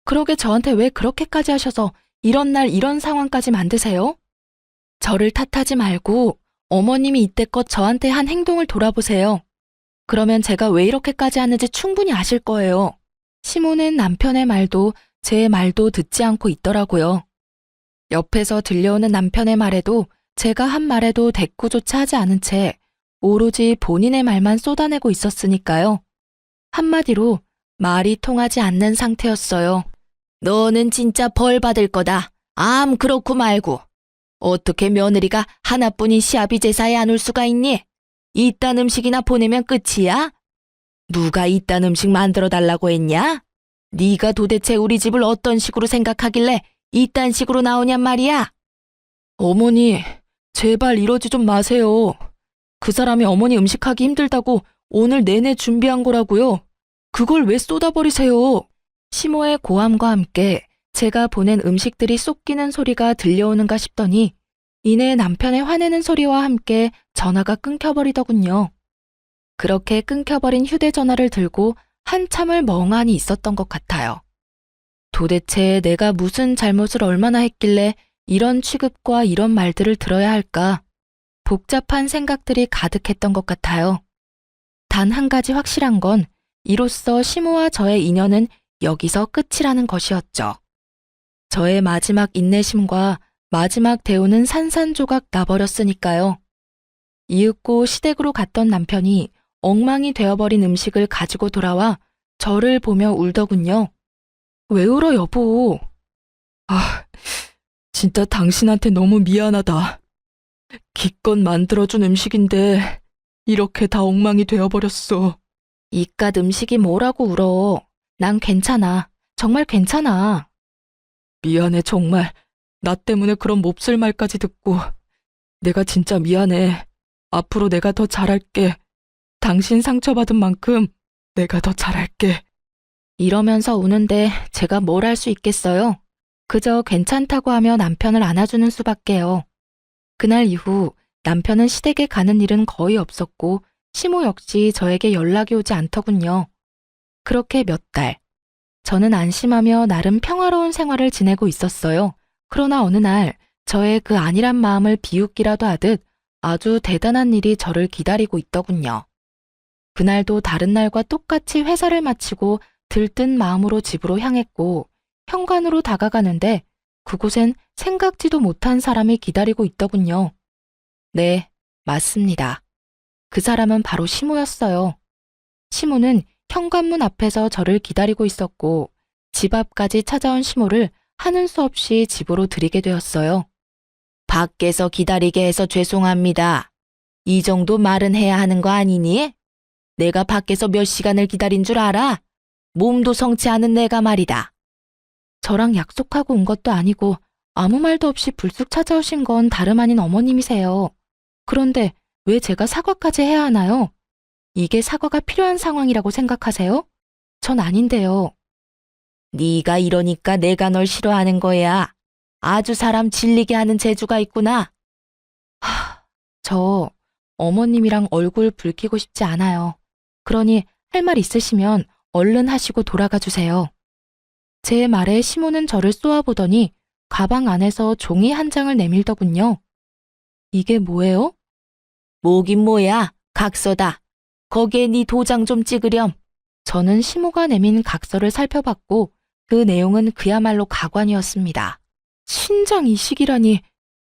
그러게 저한테 왜 그렇게까지 하셔서 이런 날 이런 상황까지 만드세요? 저를 탓하지 말고 어머님이 이때껏 저한테 한 행동을 돌아보세요. 그러면 제가 왜 이렇게까지 하는지 충분히 아실 거예요. 시모는 남편의 말도 제 말도 듣지 않고 있더라고요. 옆에서 들려오는 남편의 말에도 제가 한 말에도 대꾸조차 하지 않은 채 오로지 본인의 말만 쏟아내고 있었으니까요. 한마디로 말이 통하지 않는 상태였어요. 너는 진짜 벌 받을 거다. 암 그렇고 말고. 어떻게 며느리가 하나뿐인 시아비 제사에 안 올 수가 있니? 이딴 음식이나 보내면 끝이야? 누가 이딴 음식 만들어 달라고 했냐? 네가 도대체 우리 집을 어떤 식으로 생각하길래 이딴 식으로 나오냔 말이야? 어머니, 제발 이러지 좀 마세요. 그 사람이 어머니 음식하기 힘들다고 오늘 내내 준비한 거라고요. 그걸 왜 쏟아버리세요? 시모의 고함과 함께 제가 보낸 음식들이 쏟기는 소리가 들려오는가 싶더니 이내 남편의 화내는 소리와 함께 전화가 끊겨버리더군요. 그렇게 끊겨버린 휴대전화를 들고 한참을 멍하니 있었던 것 같아요. 도대체 내가 무슨 잘못을 얼마나 했길래 이런 취급과 이런 말들을 들어야 할까? 복잡한 생각들이 가득했던 것 같아요. 단 한 가지 확실한 건 이로써 시모와 저의 인연은 여기서 끝이라는 것이었죠. 저의 마지막 인내심과 마지막 대우는 산산조각 나버렸으니까요. 이윽고 시댁으로 갔던 남편이 엉망이 되어버린 음식을 가지고 돌아와 저를 보며 울더군요. 왜 울어 여보? 아, 진짜 당신한테 너무 미안하다. 기껏 만들어준 음식인데 이렇게 다 엉망이 되어버렸어. 이깟 음식이 뭐라고 울어. 난 괜찮아. 정말 괜찮아. 미안해 정말. 나 때문에 그런 몹쓸 말까지 듣고. 내가 진짜 미안해. 앞으로 내가 더 잘할게. 당신 상처받은 만큼 내가 더 잘할게. 이러면서 우는데 제가 뭘 할 수 있겠어요? 그저 괜찮다고 하며 남편을 안아주는 수밖에요. 그날 이후 남편은 시댁에 가는 일은 거의 없었고 시모 역시 저에게 연락이 오지 않더군요. 그렇게 몇 달. 저는 안심하며 나름 평화로운 생활을 지내고 있었어요. 그러나 어느 날 저의 그 안일한 마음을 비웃기라도 하듯 아주 대단한 일이 저를 기다리고 있더군요. 그날도 다른 날과 똑같이 회사를 마치고 들뜬 마음으로 집으로 향했고 현관으로 다가가는데 그곳엔 생각지도 못한 사람이 기다리고 있더군요. 네, 맞습니다. 그 사람은 바로 시모였어요. 시모는 현관문 앞에서 저를 기다리고 있었고 집 앞까지 찾아온 시모를 하는 수 없이 집으로 들이게 되었어요. 밖에서 기다리게 해서 죄송합니다. 이 정도 말은 해야 하는 거 아니니? 내가 밖에서 몇 시간을 기다린 줄 알아? 몸도 성치 않은 내가 말이다. 저랑 약속하고 온 것도 아니고 아무 말도 없이 불쑥 찾아오신 건 다름 아닌 어머님이세요. 그런데 왜 제가 사과까지 해야 하나요? 이게 사과가 필요한 상황이라고 생각하세요? 전 아닌데요. 네가 이러니까 내가 널 싫어하는 거야. 아주 사람 질리게 하는 재주가 있구나. 저 어머님이랑 얼굴 붉히고 싶지 않아요. 그러니 할 말 있으시면 얼른 하시고 돌아가 주세요. 제 말에 시모는 저를 쏘아보더니 가방 안에서 종이 한 장을 내밀더군요. 이게 뭐예요? 뭐긴 뭐야. 각서다. 거기에 네 도장 좀 찍으렴. 저는 시모가 내민 각서를 살펴봤고 그 내용은 그야말로 가관이었습니다. 신장 이식이라니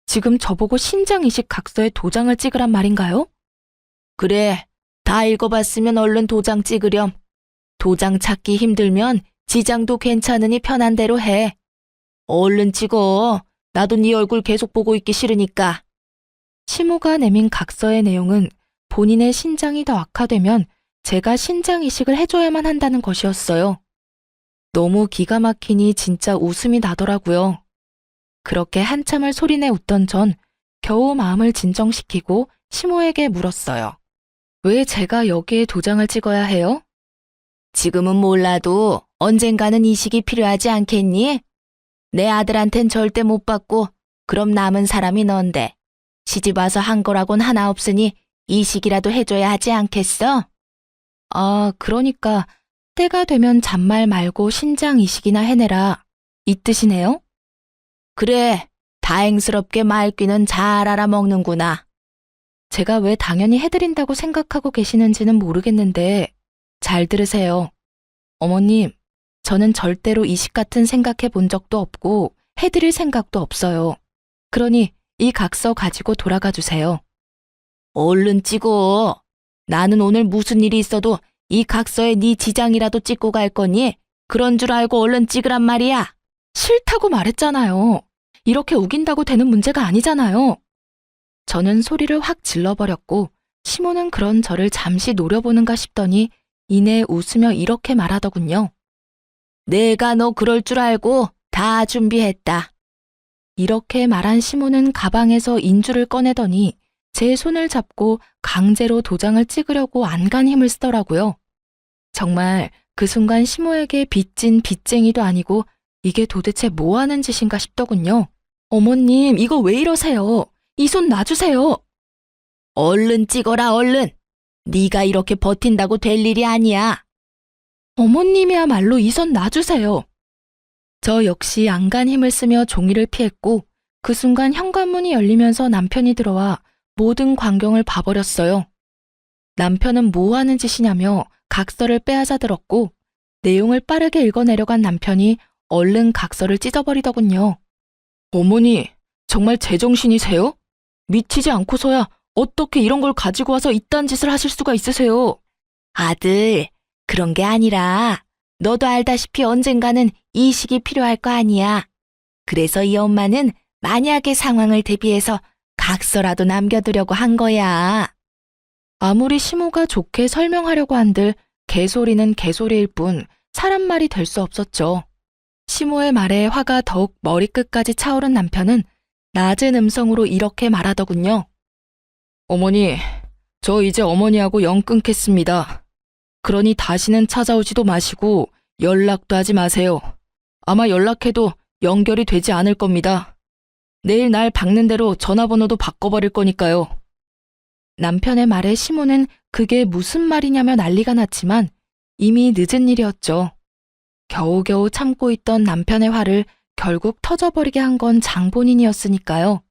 지금 저보고 신장 이식 각서에 도장을 찍으란 말인가요? 그래. 다 읽어봤으면 얼른 도장 찍으렴. 도장 찾기 힘들면 지장도 괜찮으니 편한 대로 해. 얼른 찍어. 나도 네 얼굴 계속 보고 있기 싫으니까. 시모가 내민 각서의 내용은 본인의 신장이 더 악화되면 제가 신장 이식을 해줘야만 한다는 것이었어요. 너무 기가 막히니 진짜 웃음이 나더라고요. 그렇게 한참을 소리내 웃던 전 겨우 마음을 진정시키고 시모에게 물었어요. 왜 제가 여기에 도장을 찍어야 해요? 지금은 몰라도 언젠가는 이식이 필요하지 않겠니? 내 아들한텐 절대 못 받고 그럼 남은 사람이 넌데 시집 와서 한 거라곤 하나 없으니 이식이라도 해줘야 하지 않겠어? 아, 그러니까 때가 되면 잔말 말고 신장 이식이나 해내라. 이 뜻이네요? 그래, 다행스럽게 말귀는 잘 알아먹는구나. 제가 왜 당연히 해드린다고 생각하고 계시는지는 모르겠는데 잘 들으세요. 어머님, 저는 절대로 이식 같은 생각해 본 적도 없고 해드릴 생각도 없어요. 그러니 이 각서 가지고 돌아가 주세요. 얼른 찍어. 나는 오늘 무슨 일이 있어도 이 각서에 네 지장이라도 찍고 갈 거니 그런 줄 알고 얼른 찍으란 말이야. 싫다고 말했잖아요. 이렇게 우긴다고 되는 문제가 아니잖아요. 저는 소리를 확 질러버렸고 시모는 그런 저를 잠시 노려보는가 싶더니 이내 웃으며 이렇게 말하더군요. 내가 너 그럴 줄 알고 다 준비했다. 이렇게 말한 시모는 가방에서 인주를 꺼내더니 제 손을 잡고 강제로 도장을 찍으려고 안간 힘을 쓰더라고요. 정말 그 순간 시모에게 빚진 빚쟁이도 아니고 이게 도대체 뭐 하는 짓인가 싶더군요. 어머님, 이거 왜 이러세요? 이 손 놔주세요. 얼른 찍어라, 얼른. 네가 이렇게 버틴다고 될 일이 아니야. 어머님이야말로 이 손 놔주세요. 저 역시 안간 힘을 쓰며 종이를 피했고 그 순간 현관문이 열리면서 남편이 들어와 모든 광경을 봐버렸어요. 남편은 뭐 하는 짓이냐며 각서를 빼앗아 들었고 내용을 빠르게 읽어내려간 남편이 얼른 각서를 찢어버리더군요. 어머니, 정말 제정신이세요? 미치지 않고서야 어떻게 이런 걸 가지고 와서 이딴 짓을 하실 수가 있으세요? 아들, 그런 게 아니라 너도 알다시피 언젠가는 이식이 필요할 거 아니야. 그래서 이 엄마는 만약의 상황을 대비해서 각서라도 남겨두려고 한 거야. 아무리 시모가 좋게 설명하려고 한들 개소리는 개소리일 뿐 사람 말이 될 수 없었죠. 시모의 말에 화가 더욱 머리끝까지 차오른 남편은 낮은 음성으로 이렇게 말하더군요. 어머니, 저 이제 어머니하고 영 끊겠습니다. 그러니 다시는 찾아오지도 마시고 연락도 하지 마세요. 아마 연락해도 연결이 되지 않을 겁니다. 내일 날 박는 대로 전화번호도 바꿔버릴 거니까요. 남편의 말에 시모는 그게 무슨 말이냐며 난리가 났지만 이미 늦은 일이었죠. 겨우겨우 참고 있던 남편의 화를 결국 터져버리게 한 건 장본인이었으니까요.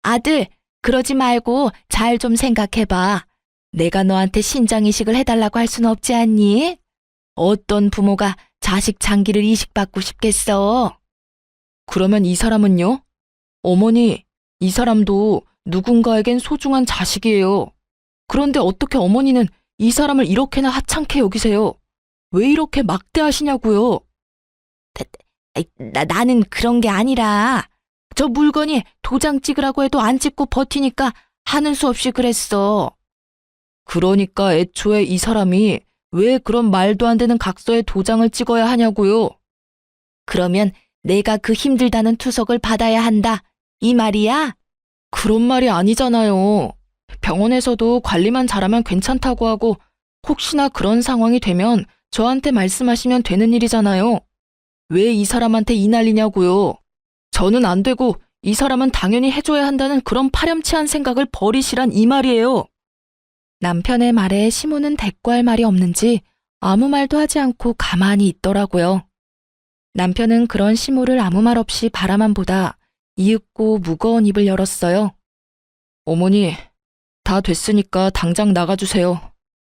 아들, 그러지 말고 잘 좀 생각해봐. 내가 너한테 신장 이식을 해달라고 할 수는 없지 않니? 어떤 부모가 자식 장기를 이식받고 싶겠어? 그러면 이 사람은요? 어머니, 이 사람도 누군가에겐 소중한 자식이에요. 그런데 어떻게 어머니는 이 사람을 이렇게나 하찮게 여기세요? 왜 이렇게 막대하시냐고요? 나는 그런 게 아니라 저 물건이 도장 찍으라고 해도 안 찍고 버티니까 하는 수 없이 그랬어. 그러니까 애초에 이 사람이 왜 그런 말도 안 되는 각서에 도장을 찍어야 하냐고요? 그러면 내가 그 힘들다는 투석을 받아야 한다, 이 말이야? 그런 말이 아니잖아요. 병원에서도 관리만 잘하면 괜찮다고 하고 혹시나 그런 상황이 되면 저한테 말씀하시면 되는 일이잖아요. 왜 이 사람한테 이 난리냐고요? 저는 안 되고 이 사람은 당연히 해줘야 한다는 그런 파렴치한 생각을 버리시란 이 말이에요. 남편의 말에 시모는 대꾸할 말이 없는지 아무 말도 하지 않고 가만히 있더라고요. 남편은 그런 시모를 아무 말 없이 바라만 보다 이윽고 무거운 입을 열었어요. 어머니, 다 됐으니까 당장 나가주세요.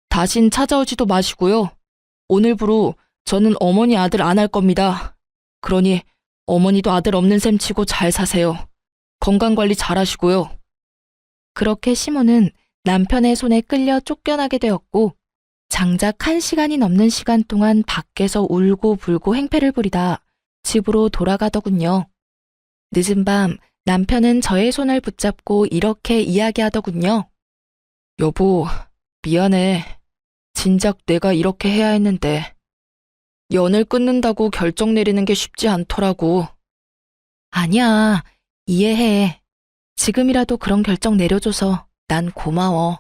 다신 찾아오지도 마시고요. 오늘부로 저는 어머니 아들 안 할 겁니다. 그러니 어머니도 아들 없는 셈 치고 잘 사세요. 건강관리 잘 하시고요. 그렇게 시모는 남편의 손에 끌려 쫓겨나게 되었고 장작 1시간이 넘는 시간 동안 밖에서 울고 불고 행패를 부리다 집으로 돌아가더군요. 늦은 밤 남편은 저의 손을 붙잡고 이렇게 이야기하더군요. 여보, 미안해. 진작 내가 이렇게 해야 했는데. 연을 끊는다고 결정 내리는 게 쉽지 않더라고. 아니야, 이해해. 지금이라도 그런 결정 내려줘서 난 고마워.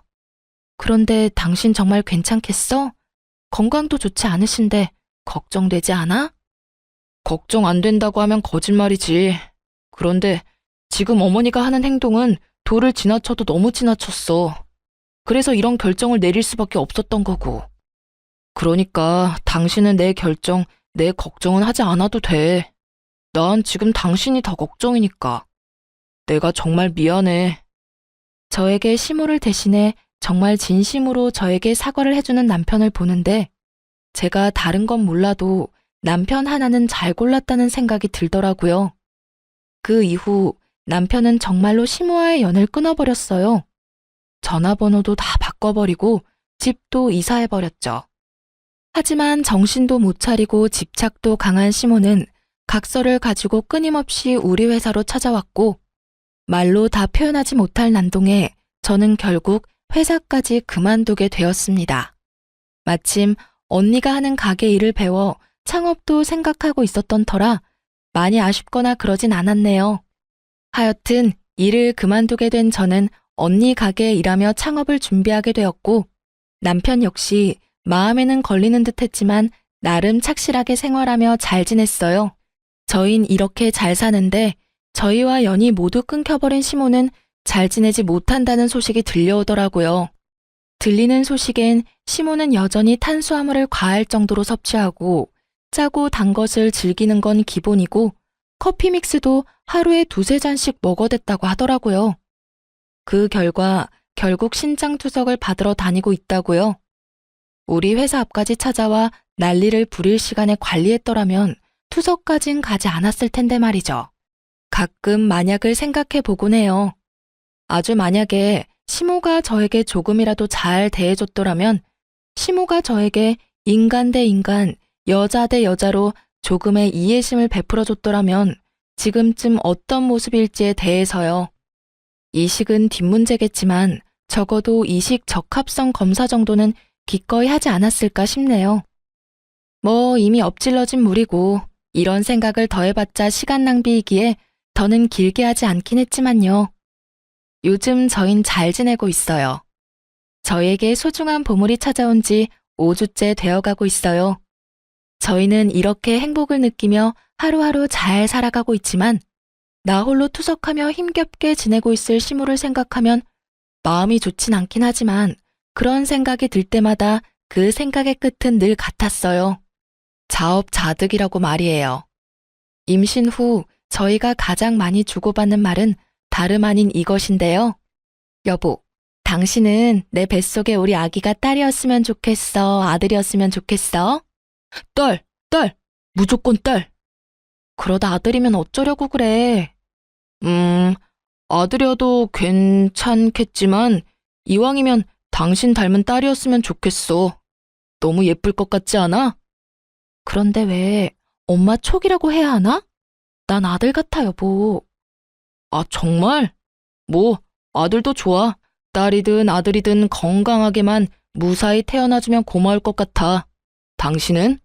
그런데 당신 정말 괜찮겠어? 건강도 좋지 않으신데 걱정되지 않아? 걱정 안 된다고 하면 거짓말이지. 그런데 지금 어머니가 하는 행동은 도를 지나쳐도 너무 지나쳤어. 그래서 이런 결정을 내릴 수밖에 없었던 거고. 그러니까 당신은 내 결정, 내 걱정은 하지 않아도 돼. 난 지금 당신이 더 걱정이니까. 내가 정말 미안해. 저에게 시모를 대신해 정말 진심으로 저에게 사과를 해주는 남편을 보는데 제가 다른 건 몰라도 남편 하나는 잘 골랐다는 생각이 들더라고요. 그 이후 남편은 정말로 시모와의 연을 끊어버렸어요. 전화번호도 다 바꿔버리고 집도 이사해버렸죠. 하지만 정신도 못 차리고 집착도 강한 시모는 각서를 가지고 끊임없이 우리 회사로 찾아왔고 말로 다 표현하지 못할 난동에 저는 결국 회사까지 그만두게 되었습니다. 마침 언니가 하는 가게 일을 배워 창업도 생각하고 있었던 터라 많이 아쉽거나 그러진 않았네요. 하여튼 일을 그만두게 된 저는 언니 가게에 일하며 창업을 준비하게 되었고 남편 역시 마음에는 걸리는 듯 했지만 나름 착실하게 생활하며 잘 지냈어요. 저흰 이렇게 잘 사는데 저희와 연이 모두 끊겨버린 시모는 잘 지내지 못한다는 소식이 들려오더라고요. 들리는 소식엔 시모는 여전히 탄수화물을 과할 정도로 섭취하고 짜고 단 것을 즐기는 건 기본이고 커피 믹스도 하루에 2~3잔씩 먹어댔다고 하더라고요. 그 결과 결국 신장투석을 받으러 다니고 있다고요. 우리 회사 앞까지 찾아와 난리를 부릴 시간에 관리했더라면 투석까진 가지 않았을 텐데 말이죠. 가끔 만약을 생각해 보곤 해요. 아주 만약에 시모가 저에게 조금이라도 잘 대해줬더라면 시모가 저에게 인간 대 인간, 여자 대 여자로 조금의 이해심을 베풀어줬더라면 지금쯤 어떤 모습일지에 대해서요. 이식은 뒷문제겠지만 적어도 이식 적합성 검사 정도는 기꺼이 하지 않았을까 싶네요. 뭐 이미 엎질러진 물이고 이런 생각을 더해봤자 시간 낭비이기에 더는 길게 하지 않긴 했지만요. 요즘 저흰 잘 지내고 있어요. 저에게 소중한 보물이 찾아온 지 5주째 되어가고 있어요. 저희는 이렇게 행복을 느끼며 하루하루 잘 살아가고 있지만 나 홀로 투석하며 힘겹게 지내고 있을 시모를 생각하면 마음이 좋진 않긴 하지만 그런 생각이 들 때마다 그 생각의 끝은 늘 같았어요. 자업자득이라고 말이에요. 임신 후 저희가 가장 많이 주고받는 말은 다름 아닌 이것인데요. 여보, 당신은 내 뱃속에 우리 아기가 딸이었으면 좋겠어, 아들이었으면 좋겠어? 딸, 무조건 딸. 그러다 아들이면 어쩌려고 그래? 아들이어도 괜찮겠지만 이왕이면 당신 닮은 딸이었으면 좋겠어. 너무 예쁠 것 같지 않아? 그런데 왜 엄마 촉이라고 해야 하나? 난 아들 같아, 여보. 아, 정말? 뭐, 아들도 좋아. 딸이든 아들이든 건강하게만 무사히 태어나주면 고마울 것 같아. 당신은?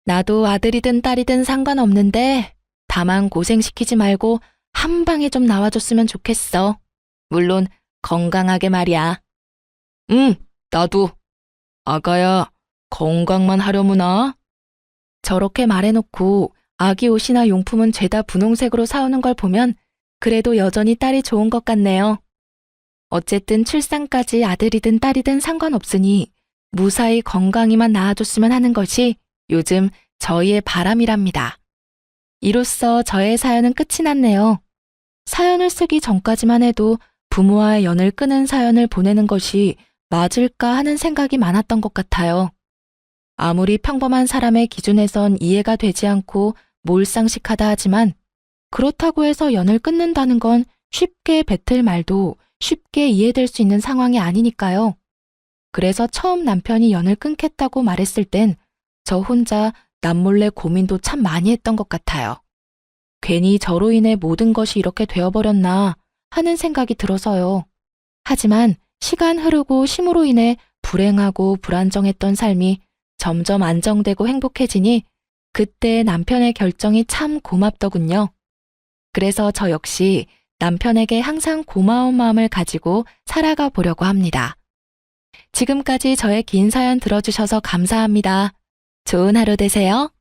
나도 아들이든 딸이든 상관없는데 다만 고생시키지 말고 한 방에 좀 나와줬으면 좋겠어. 물론 건강하게 말이야. 나도. 아가야, 건강만 하려무나? 저렇게 말해놓고 아기 옷이나 용품은 죄다 분홍색으로 사오는 걸 보면 그래도 여전히 딸이 좋은 것 같네요. 어쨌든 출산까지 아들이든 딸이든 상관없으니 무사히 건강히만 낳아줬으면 하는 것이 요즘 저희의 바람이랍니다. 이로써 저의 사연은 끝이 났네요. 사연을 쓰기 전까지만 해도 부모와의 연을 끊은 사연을 보내는 것이 맞을까 하는 생각이 많았던 것 같아요. 아무리 평범한 사람의 기준에선 이해가 되지 않고 몰상식하다 하지만 그렇다고 해서 연을 끊는다는 건 쉽게 뱉을 말도 쉽게 이해될 수 있는 상황이 아니니까요. 그래서 처음 남편이 연을 끊겠다고 말했을 땐 저 혼자 남몰래 고민도 참 많이 했던 것 같아요. 괜히 저로 인해 모든 것이 이렇게 되어버렸나 하는 생각이 들어서요. 하지만 시간 흐르고 쉼으로 인해 불행하고 불안정했던 삶이 점점 안정되고 행복해지니 그때 남편의 결정이 참 고맙더군요. 그래서 저 역시 남편에게 항상 고마운 마음을 가지고 살아가 보려고 합니다. 지금까지 저의 긴 사연 들어주셔서 감사합니다. 좋은 하루 되세요.